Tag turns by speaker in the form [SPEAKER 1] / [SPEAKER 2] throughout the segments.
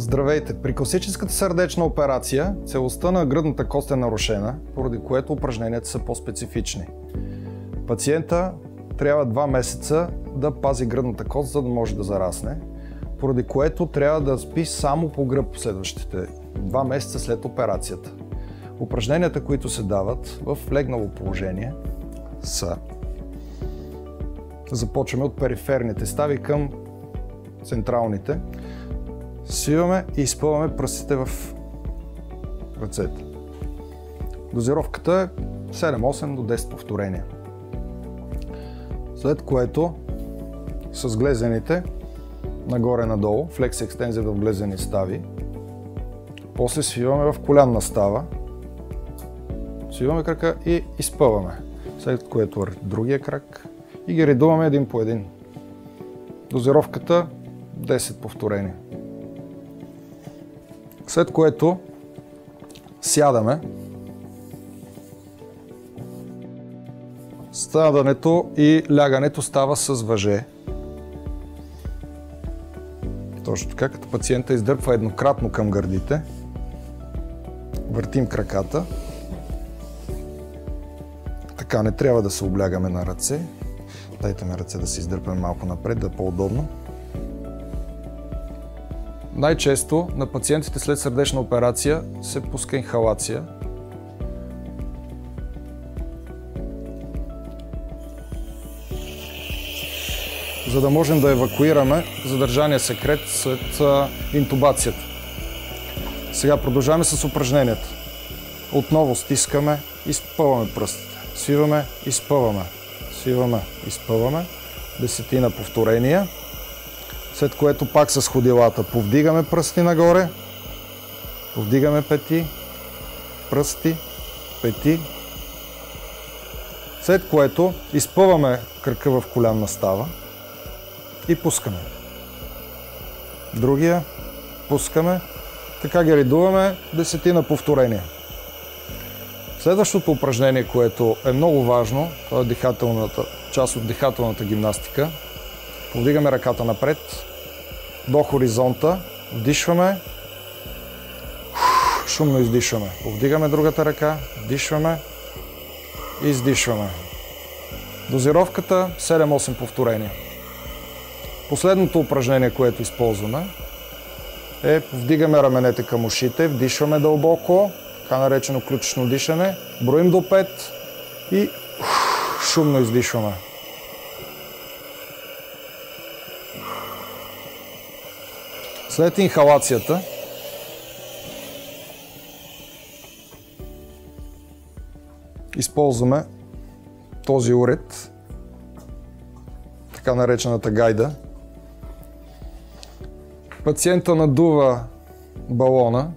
[SPEAKER 1] Здравейте! При класическата сърдечна операция целостта на гръдната кост е нарушена, поради което упражненията са по-специфични. Пациента трябва 2 месеца да пази гръдната кост, за да може да зарасне, поради което трябва да спи само по гръб следващите 2 месеца след операцията. Упражненията, които се дават в легнало положение са: започваме от периферните стави към централните. Свиваме и изпъваме пръстите в ръцете. Дозировката е 7-8 до 10 повторения. След което с глезените нагоре-надолу, флекс екстензия в глезени стави. После свиваме в колянна става. Свиваме крака и изпъваме. След което другия крак и ги редуваме един по един. Дозировката 10 повторения. След което сядаме. Ставането и лягането става с въже. Точно така, като пациента издърпва еднократно към гърдите. Въртим краката. Така, не трябва да се облягаме на ръце. Дайте ми ръце да се издърпаме малко напред, да е по-удобно. Най-често на пациентите след сърдечна операция се пуска инхалация. За да можем да евакуираме задържания секрет след интубацията. Сега продължаваме с упражненията. Отново стискаме, изпъваме пръстите. Свиваме, изпъваме. Свиваме, изпъваме. 10 повторения. След което пак с ходилата повдигаме пръсти нагоре. Повдигаме пети. Пръсти, пети. След което изпъваме кръка в колянна става. И пускаме. Другия. Пускаме. Така ги редуваме 10 повторения. Следващото упражнение, което е много важно, това е част от дихателната гимнастика. Повдигаме ръката напред, до хоризонта, вдишваме, шумно издишваме. Повдигаме другата ръка, вдишваме и издишваме. Дозировката 7-8 повторения. Последното упражнение, което използваме, е повдигаме раменете към ушите, вдишваме дълбоко, така наречено ключично дишане, броим до 5 и шумно издишваме. След инхалацията използваме този уред, така наречената гайда. Пациента надува балона,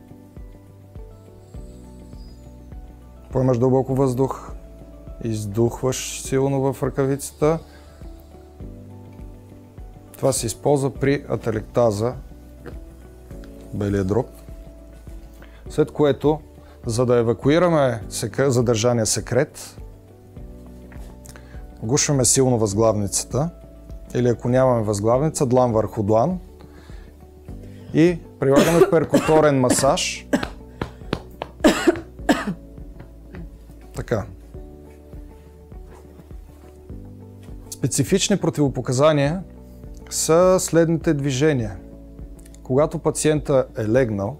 [SPEAKER 1] поемаш дълбоко въздух, издухваш силно в ръкавицата. Това се използва при ателектаза, белия дроб. След което, за да евакуираме задържания секрет, гушваме силно възглавницата или ако нямаме възглавница, длан върху длан и прилагаме перкуторен масаж. Така. Специфични противопоказания са следните движения. Когато пациента е легнал,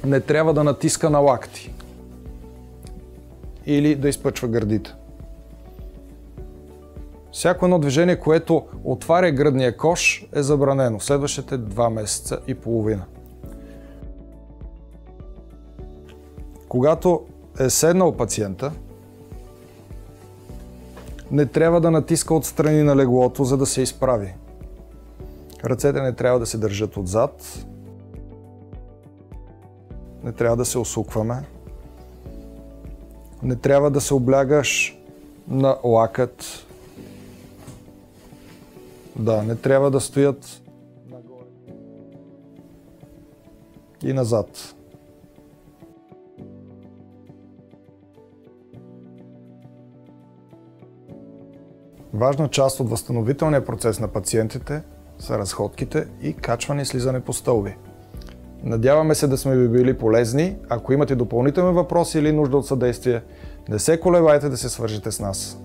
[SPEAKER 1] не трябва да натиска на лакти или да изпъчва гърдите. Всяко едно движение, което отваря гръдния кош, е забранено в следващите 2 месеца и половина. Когато е седнал пациента, не трябва да натиска отстрани на леглото, за да се изправи. Ръцете не трябва да се държат отзад. Не трябва да се усукваме. Не трябва да се облягаш на лакът. Да, не трябва да стоят нагоре и назад. Важна част от възстановителния процес на пациентите са разходките и качване и слизане по стълби. Надяваме се да сме ви били полезни. Ако имате допълнителни въпроси или нужда от съдействие, не се колебайте да се свържете с нас.